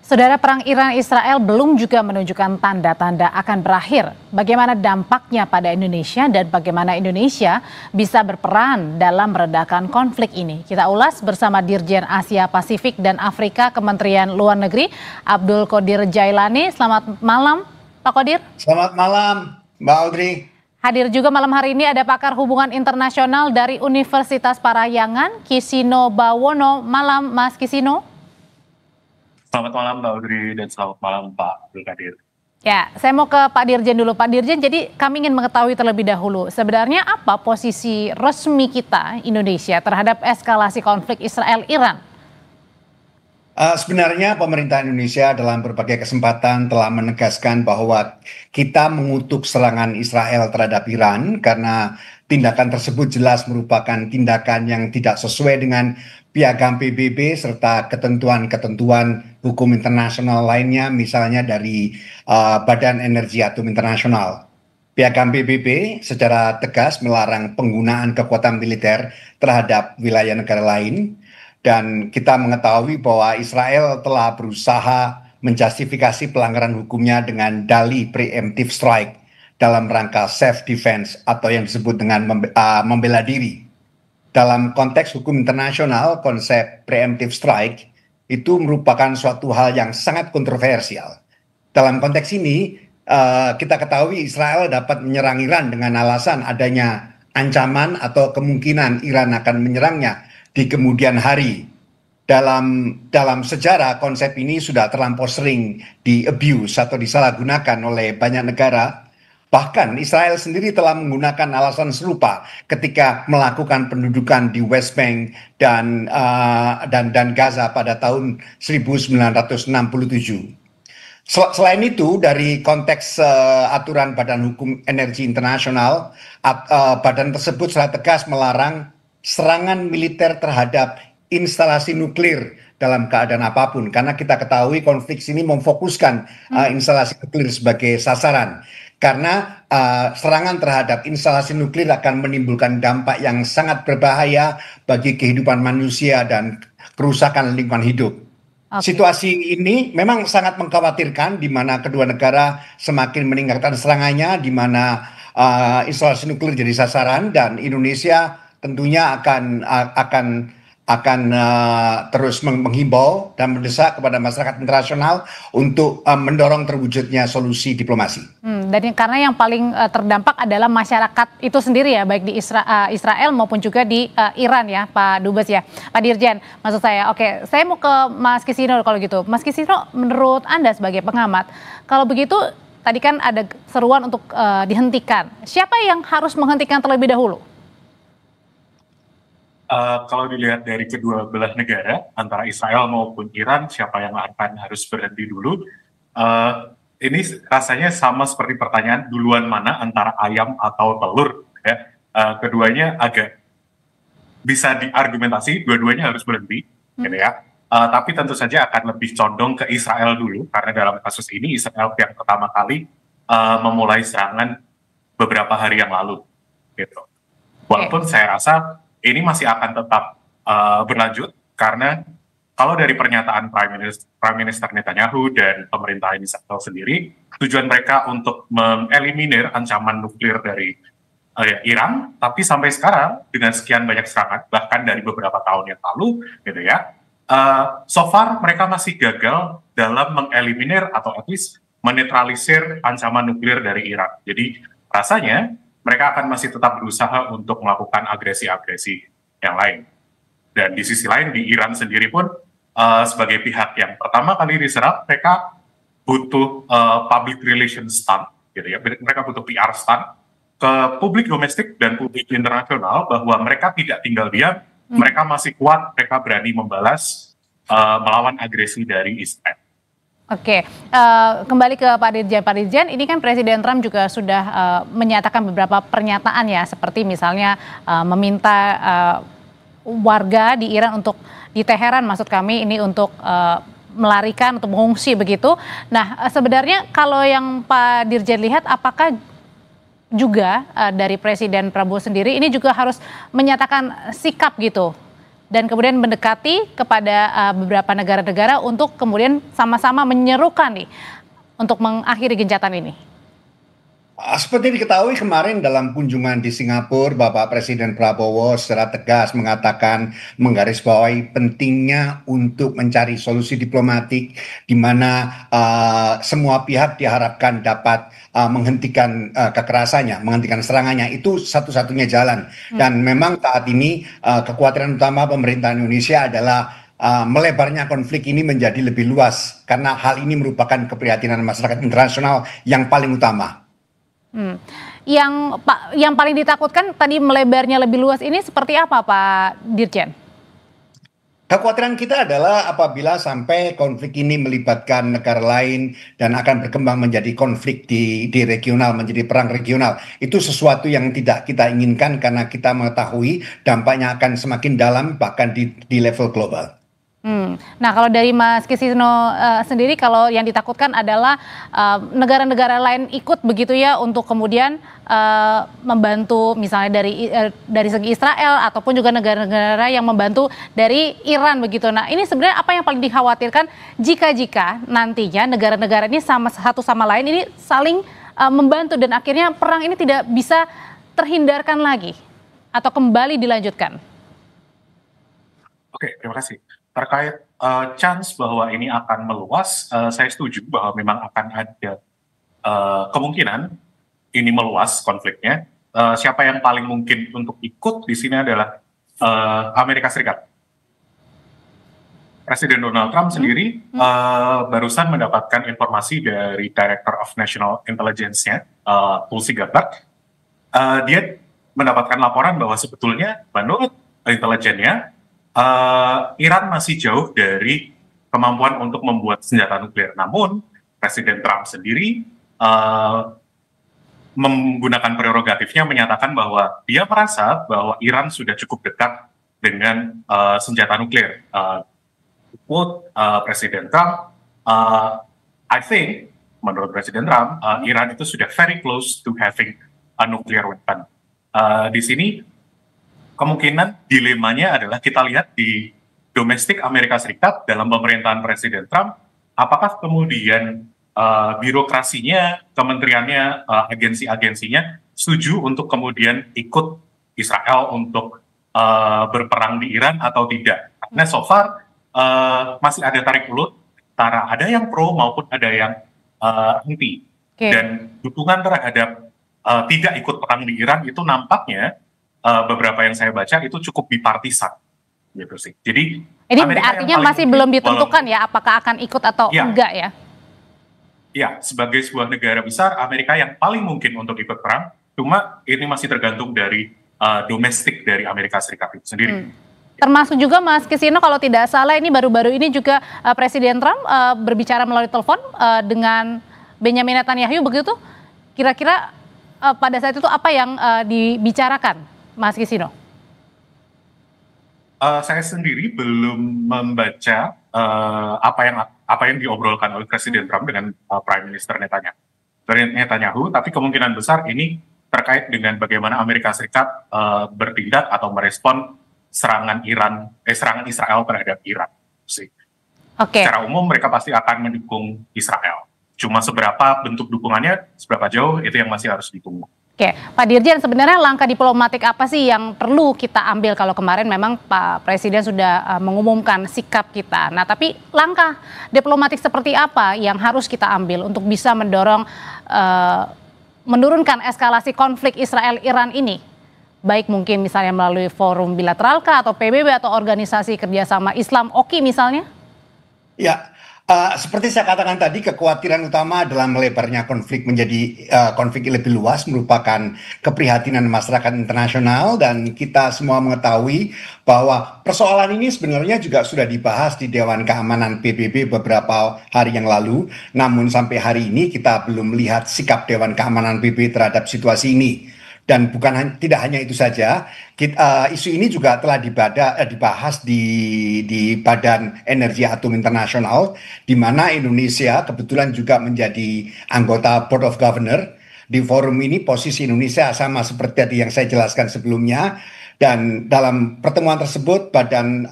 Saudara, perang Iran-Israel belum juga menunjukkan tanda-tanda akan berakhir. Bagaimana dampaknya pada Indonesia dan bagaimana Indonesia bisa berperan dalam meredakan konflik ini? Kita ulas bersama Dirjen Asia Pasifik dan Afrika Kementerian Luar Negeri, Abdul Qodir Jailani. Selamat malam, Pak Qodir. Selamat malam, Mbak Audrey. Hadir juga malam hari ini ada pakar hubungan internasional dari Universitas Parahyangan, Kisino Bawono. Malam, Mas Kisino. Selamat malam Mbak Audrey dan selamat malam Pak Abdul Qadir. Ya, saya mau ke Pak Dirjen dulu. Pak Dirjen, jadi kami ingin mengetahui terlebih dahulu, sebenarnya apa posisi resmi kita, Indonesia, terhadap eskalasi konflik Israel-Iran? Sebenarnya pemerintah Indonesia dalam berbagai kesempatan telah menegaskan bahwa kita mengutuk serangan Israel terhadap Iran karena tindakan tersebut jelas merupakan tindakan yang tidak sesuai dengan piagam PBB serta ketentuan-ketentuan hukum internasional lainnya, misalnya dari Badan Energi Atom Internasional. Piagam PBB secara tegas melarang penggunaan kekuatan militer terhadap wilayah negara lain, dan kita mengetahui bahwa Israel telah berusaha menjustifikasi pelanggaran hukumnya dengan dalih preemptive strike dalam rangka self defense atau yang disebut dengan membela diri. Dalam konteks hukum internasional, konsep preemptive strike itu merupakan suatu hal yang sangat kontroversial. Dalam konteks ini, kita ketahui Israel dapat menyerang Iran dengan alasan adanya ancaman atau kemungkinan Iran akan menyerangnya di kemudian hari. Dalam sejarah, konsep ini sudah terlampau sering di-abuse atau disalahgunakan oleh banyak negara. Bahkan Israel sendiri telah menggunakan alasan serupa ketika melakukan pendudukan di West Bank dan Gaza pada tahun 1967. Selain itu, dari konteks aturan Badan Hukum Energi Internasional, badan tersebut secara tegas melarang serangan militer terhadap instalasi nuklir dalam keadaan apapun, karena kita ketahui konflik ini memfokuskan instalasi nuklir sebagai sasaran. Karena serangan terhadap instalasi nuklir akan menimbulkan dampak yang sangat berbahaya bagi kehidupan manusia dan kerusakan lingkungan hidup. Situasi ini memang sangat mengkhawatirkan, di mana kedua negara semakin meningkatkan serangannya, di mana instalasi nuklir jadi sasaran, dan Indonesia tentunya akan terus menghimbau dan mendesak kepada masyarakat internasional untuk mendorong terwujudnya solusi diplomasi. Dan karena yang paling terdampak adalah masyarakat itu sendiri ya, baik di Israel maupun juga di Iran ya, Pak Dubes ya, Pak Dirjen. Maksud saya, oke, saya mau ke Mas Kisino kalau gitu. Mas Kisino, menurut Anda sebagai pengamat, kalau begitu tadi kan ada seruan untuk dihentikan. Siapa yang harus menghentikan terlebih dahulu? Kalau dilihat dari kedua belah negara, antara Israel maupun Iran, siapa yang akan harus berhenti dulu? Ini rasanya sama seperti pertanyaan duluan mana antara ayam atau telur. Ya. Keduanya agak bisa diargumentasi, dua-duanya harus berhenti. Gitu ya. Tapi tentu saja akan lebih condong ke Israel dulu, karena dalam kasus ini Israel yang pertama kali memulai serangan beberapa hari yang lalu. Gitu. Walaupun saya rasa ini masih akan tetap berlanjut, karena kalau dari pernyataan Prime Minister Netanyahu dan pemerintah Israel sendiri, tujuan mereka untuk mengeliminir ancaman nuklir dari Iran, tapi sampai sekarang dengan sekian banyak serangan, bahkan dari beberapa tahun yang lalu, gitu ya, so far mereka masih gagal dalam mengeliminir atau at least menetralisir ancaman nuklir dari Iran. Jadi rasanya mereka akan masih tetap berusaha untuk melakukan agresi-agresi yang lain. Dan di sisi lain, di Iran sendiri pun sebagai pihak yang pertama kali diserang, mereka butuh public relations stunt, gitu ya. Mereka butuh PR stunt ke publik domestik dan publik internasional bahwa mereka tidak tinggal diam, mereka masih kuat, mereka berani membalas melawan agresi dari Israel. Oke, kembali ke Pak Dirjen. Pak Dirjen, ini kan Presiden Trump juga sudah menyatakan beberapa pernyataan ya, seperti misalnya meminta warga di Iran untuk, di Teheran maksud kami, ini untuk melarikan atau mengungsi begitu. Nah, sebenarnya kalau yang Pak Dirjen lihat, apakah juga dari Presiden Prabowo sendiri ini juga harus menyatakan sikap gitu dan kemudian mendekati kepada beberapa negara-negara untuk kemudian sama-sama menyerukan nih untuk mengakhiri gencatan ini? Seperti diketahui kemarin dalam kunjungan di Singapura, Bapak Presiden Prabowo secara tegas mengatakan menggarisbawahi pentingnya untuk mencari solusi diplomatik di mana semua pihak diharapkan dapat menghentikan kekerasannya, menghentikan serangannya. Itu satu-satunya jalan. Dan memang saat ini kekhawatiran utama pemerintah Indonesia adalah melebarnya konflik ini menjadi lebih luas karena hal ini merupakan keprihatinan masyarakat internasional yang paling utama. Yang paling ditakutkan tadi melebarnya lebih luas ini seperti apa, Pak Dirjen? Kekhawatiran kita adalah apabila sampai konflik ini melibatkan negara lain dan akan berkembang menjadi konflik di regional, menjadi perang regional. Itu sesuatu yang tidak kita inginkan karena kita mengetahui dampaknya akan semakin dalam bahkan di level global. Nah, kalau dari Mas Kisino sendiri, kalau yang ditakutkan adalah negara-negara lain ikut begitu ya untuk kemudian membantu misalnya dari segi Israel ataupun juga negara-negara yang membantu dari Iran begitu. Nah, ini sebenarnya apa yang paling dikhawatirkan jika nantinya negara-negara ini satu sama lain ini saling membantu dan akhirnya perang ini tidak bisa terhindarkan lagi atau kembali dilanjutkan? Oke, terima kasih. Terkait chance bahwa ini akan meluas, saya setuju bahwa memang akan ada kemungkinan ini meluas konfliknya. Siapa yang paling mungkin untuk ikut di sini adalah Amerika Serikat. Presiden Donald Trump sendiri barusan mendapatkan informasi dari Director of National Intelligence-nya, Tulsi Gabbard. Dia mendapatkan laporan bahwa sebetulnya menurut intelijennya, Iran masih jauh dari kemampuan untuk membuat senjata nuklir. Namun, Presiden Trump sendiri menggunakan prerogatifnya menyatakan bahwa dia merasa bahwa Iran sudah cukup dekat dengan senjata nuklir. Quote Presiden Trump, I think, menurut Presiden Trump, Iran itu sudah very close to having a nuclear weapon. Di sini, kemungkinan dilemanya adalah kita lihat di domestik Amerika Serikat dalam pemerintahan Presiden Trump, apakah kemudian birokrasinya, kementeriannya, agensi-agensinya setuju untuk kemudian ikut Israel untuk berperang di Iran atau tidak. Karena so far masih ada tarik ulur antara ada yang pro maupun ada yang anti. Dan dukungan terhadap tidak ikut perang di Iran itu nampaknya beberapa yang saya baca itu cukup bipartisan gitu sih. Jadi ini artinya masih belum ditentukan ya apakah akan ikut atau enggak ya? Ya, sebagai sebuah negara besar, Amerika yang paling mungkin untuk ikut perang, cuma ini masih tergantung dari domestik dari Amerika Serikat itu sendiri. Termasuk juga Mas Kisino kalau tidak salah ini baru-baru ini juga Presiden Trump berbicara melalui telepon dengan Benjamin Netanyahu begitu. Kira-kira pada saat itu apa yang dibicarakan, Mas Kisino? Saya sendiri belum membaca apa yang diobrolkan oleh Presiden Trump dengan Prime Minister Netanyahu, tapi kemungkinan besar ini terkait dengan bagaimana Amerika Serikat bertindak atau merespon serangan Israel terhadap Iran. Secara umum mereka pasti akan mendukung Israel. Cuma seberapa bentuk dukungannya, seberapa jauh itu yang masih harus ditunggu. Oke, Pak Dirjen, sebenarnya langkah diplomatik apa sih yang perlu kita ambil kalau kemarin memang Pak Presiden sudah mengumumkan sikap kita. Nah, tapi langkah diplomatik seperti apa yang harus kita ambil untuk bisa mendorong menurunkan eskalasi konflik Israel-Iran ini? Baik mungkin misalnya melalui forum bilateral kah atau PBB atau organisasi kerjasama Islam OKI misalnya? Ya. Seperti saya katakan tadi, kekhawatiran utama adalah melebarnya konflik menjadi konflik lebih luas merupakan keprihatinan masyarakat internasional dan kita semua mengetahui bahwa persoalan ini sebenarnya juga sudah dibahas di Dewan Keamanan PBB beberapa hari yang lalu. Namun sampai hari ini kita belum melihat sikap Dewan Keamanan PBB terhadap situasi ini. Dan tidak hanya itu saja, isu ini juga telah dibahas di Badan Energi Atom Internasional, di mana Indonesia kebetulan juga menjadi anggota Board of Governor. Di forum ini posisi Indonesia sama seperti yang saya jelaskan sebelumnya, Dan dalam pertemuan tersebut, Badan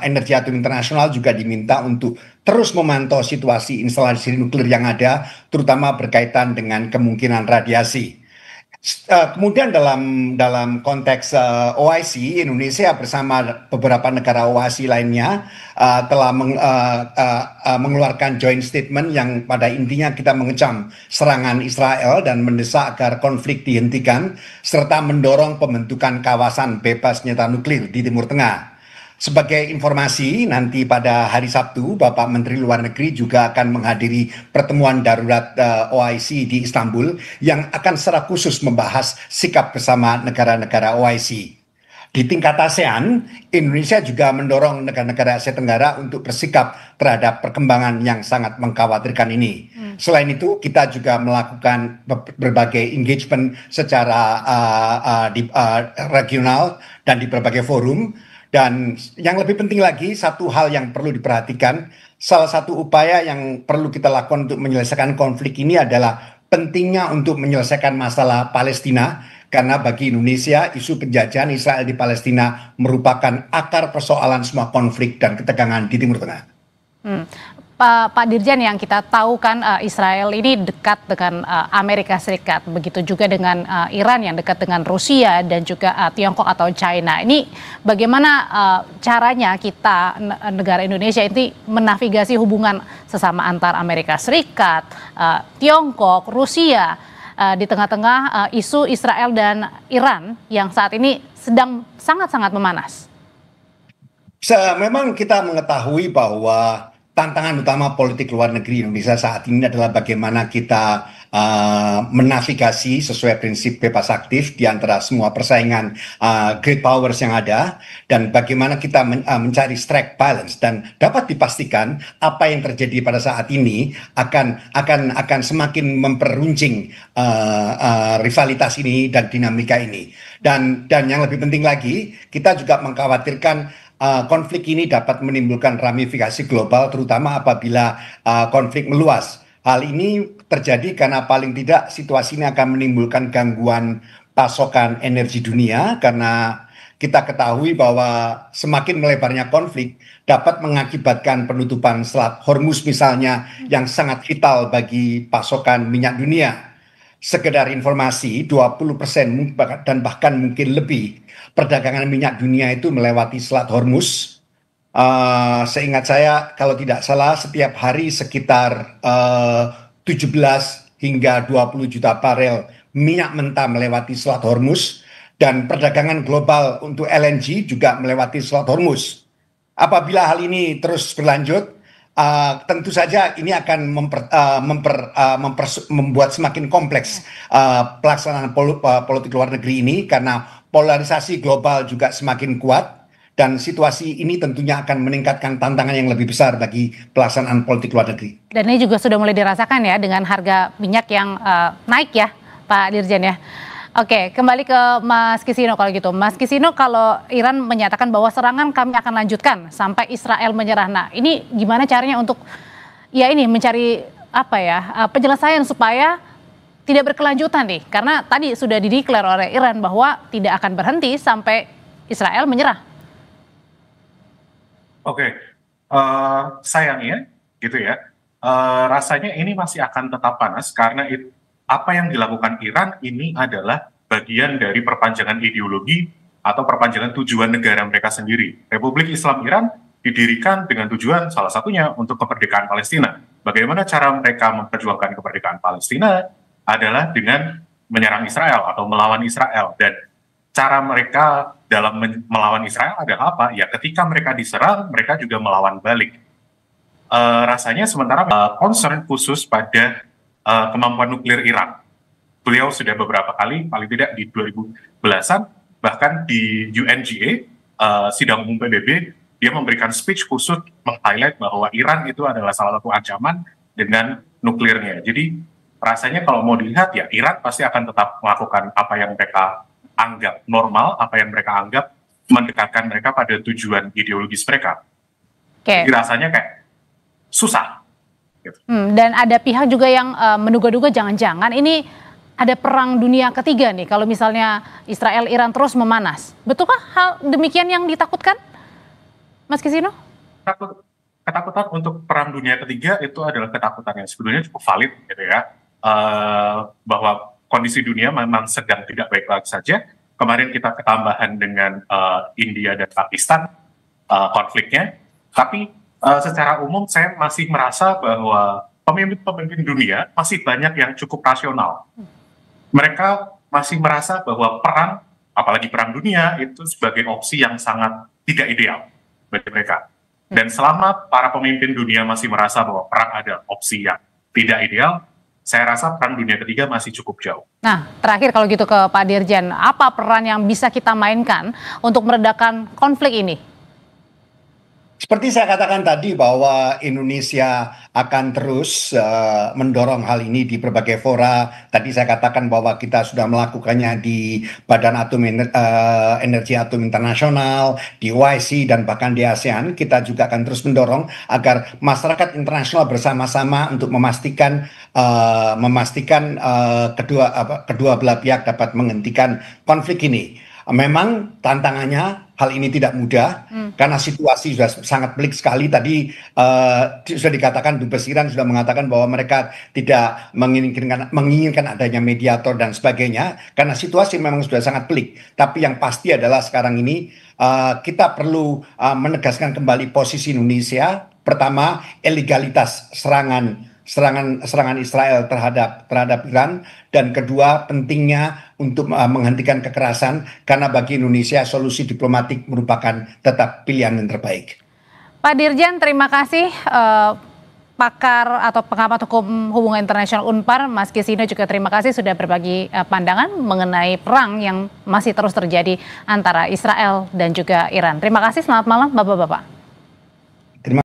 Energi Atom Internasional juga diminta untuk terus memantau situasi instalasi nuklir yang ada, terutama berkaitan dengan kemungkinan radiasi. Kemudian dalam konteks OIC, Indonesia bersama beberapa negara OIC lainnya telah mengeluarkan joint statement yang pada intinya kita mengecam serangan Israel dan mendesak agar konflik dihentikan serta mendorong pembentukan kawasan bebas senjata nuklir di Timur Tengah. Sebagai informasi, nanti pada hari Sabtu, Bapak Menteri Luar Negeri juga akan menghadiri pertemuan darurat OIC di Istanbul yang akan secara khusus membahas sikap bersama negara-negara OIC. Di tingkat ASEAN, Indonesia juga mendorong negara-negara Asia Tenggara untuk bersikap terhadap perkembangan yang sangat mengkhawatirkan ini. Selain itu, kita juga melakukan berbagai engagement secara regional dan di berbagai forum. Dan yang lebih penting lagi, satu hal yang perlu diperhatikan, salah satu upaya yang perlu kita lakukan untuk menyelesaikan konflik ini adalah pentingnya untuk menyelesaikan masalah Palestina, karena bagi Indonesia, isu penjajahan Israel di Palestina merupakan akar persoalan semua konflik dan ketegangan di Timur Tengah. Pak Dirjen, yang kita tahu kan Israel ini dekat dengan Amerika Serikat, begitu juga dengan Iran yang dekat dengan Rusia dan juga Tiongkok atau China. Ini bagaimana caranya kita negara Indonesia ini menavigasi hubungan sesama antar Amerika Serikat, Tiongkok, Rusia di tengah-tengah isu Israel dan Iran yang saat ini sedang sangat-sangat memanas? Memang kita mengetahui bahwa tantangan utama politik luar negeri Indonesia saat ini adalah bagaimana kita menavigasi sesuai prinsip bebas aktif di antara semua persaingan great powers yang ada, dan bagaimana kita mencari strike balance, dan dapat dipastikan apa yang terjadi pada saat ini akan semakin memperuncing rivalitas ini dan dinamika ini. Dan yang lebih penting lagi, kita juga mengkhawatirkan konflik ini dapat menimbulkan ramifikasi global, terutama apabila konflik meluas. Hal ini terjadi karena paling tidak situasi ini akan menimbulkan gangguan pasokan energi dunia, karena kita ketahui bahwa semakin melebarnya konflik dapat mengakibatkan penutupan Selat Hormuz misalnya, yang sangat vital bagi pasokan minyak dunia. Sekedar informasi, 20% dan bahkan mungkin lebih perdagangan minyak dunia itu melewati Selat Hormuz. Seingat saya, kalau tidak salah, setiap hari sekitar 17 hingga 20 juta barel minyak mentah melewati Selat Hormuz, dan perdagangan global untuk LNG juga melewati Selat Hormuz. Apabila hal ini terus berlanjut, tentu saja ini akan membuat semakin kompleks pelaksanaan politik luar negeri ini, karena polarisasi global juga semakin kuat, dan situasi ini tentunya akan meningkatkan tantangan yang lebih besar bagi pelaksanaan politik luar negeri. Dan ini juga sudah mulai dirasakan ya dengan harga minyak yang naik ya, Pak Dirjen ya. Oke, kembali ke Mas Kisino kalau gitu. Mas Kisino, kalau Iran menyatakan bahwa serangan kami akan lanjutkan sampai Israel menyerah. Nah, ini gimana caranya untuk mencari penyelesaian supaya tidak berkelanjutan nih? Karena tadi sudah dideklar oleh Iran bahwa tidak akan berhenti sampai Israel menyerah. Oke, sayangnya gitu ya, rasanya ini masih akan tetap panas karena apa yang dilakukan Iran ini adalah bagian dari perpanjangan ideologi atau perpanjangan tujuan negara mereka sendiri. Republik Islam Iran didirikan dengan tujuan salah satunya untuk kemerdekaan Palestina. Bagaimana cara mereka memperjuangkan kemerdekaan Palestina adalah dengan menyerang Israel atau melawan Israel. Dan cara mereka dalam melawan Israel adalah apa? Ya, ketika mereka diserang, mereka juga melawan balik. Rasanya sementara concern khusus pada kemampuan nuklir Iran. Beliau sudah beberapa kali, paling tidak di 2010-an, bahkan di UNGA, sidang umum PBB, dia memberikan speech khusus meng-highlight bahwa Iran itu adalah salah satu ancaman dengan nuklirnya. Jadi rasanya kalau mau dilihat ya, Iran pasti akan tetap melakukan apa yang mereka anggap normal, apa yang mereka anggap mendekatkan mereka pada tujuan ideologis mereka. Jadi rasanya kayak susah. Dan ada pihak juga yang menduga-duga jangan-jangan ini ada perang dunia ketiga nih kalau misalnya Israel-Iran terus memanas. Betulkah hal demikian yang ditakutkan, Mas Kisino? Ketakutan untuk perang dunia ketiga itu adalah ketakutan yang sebetulnya cukup valid gitu ya. Bahwa kondisi dunia memang sedang tidak baik-baik saja. Kemarin kita ketambahan dengan India dan Pakistan konfliknya. Tapi secara umum saya masih merasa bahwa pemimpin-pemimpin dunia masih banyak yang cukup rasional. Mereka masih merasa bahwa perang, apalagi perang dunia, itu sebagai opsi yang sangat tidak ideal bagi mereka. Dan selama para pemimpin dunia masih merasa bahwa perang adalah opsi yang tidak ideal, saya rasa perang dunia ketiga masih cukup jauh. Nah, terakhir kalau gitu ke Pak Dirjen, apa peran yang bisa kita mainkan untuk meredakan konflik ini? Seperti saya katakan tadi bahwa Indonesia akan terus mendorong hal ini di berbagai fora. Tadi saya katakan bahwa kita sudah melakukannya di Badan Energi Atom Internasional, di OIC, dan bahkan di ASEAN. Kita juga akan terus mendorong agar masyarakat internasional bersama-sama untuk memastikan kedua belah pihak dapat menghentikan konflik ini. Memang tantangannya hal ini tidak mudah karena situasi sudah sangat pelik sekali. Tadi sudah dikatakan, Dubes Iran sudah mengatakan bahwa mereka tidak menginginkan adanya mediator dan sebagainya karena situasi memang sudah sangat pelik. Tapi yang pasti adalah sekarang ini kita perlu menegaskan kembali posisi Indonesia. Pertama, ilegalitas serangan Israel terhadap Iran, dan kedua pentingnya untuk menghentikan kekerasan karena bagi Indonesia solusi diplomatik merupakan tetap pilihan yang terbaik. Pak Dirjen, terima kasih. Pakar atau pengamat hukum hubungan internasional Unpar, Mas Kisino, juga terima kasih sudah berbagi pandangan mengenai perang yang masih terus terjadi antara Israel dan juga Iran. Terima kasih, selamat malam Bapak-Bapak.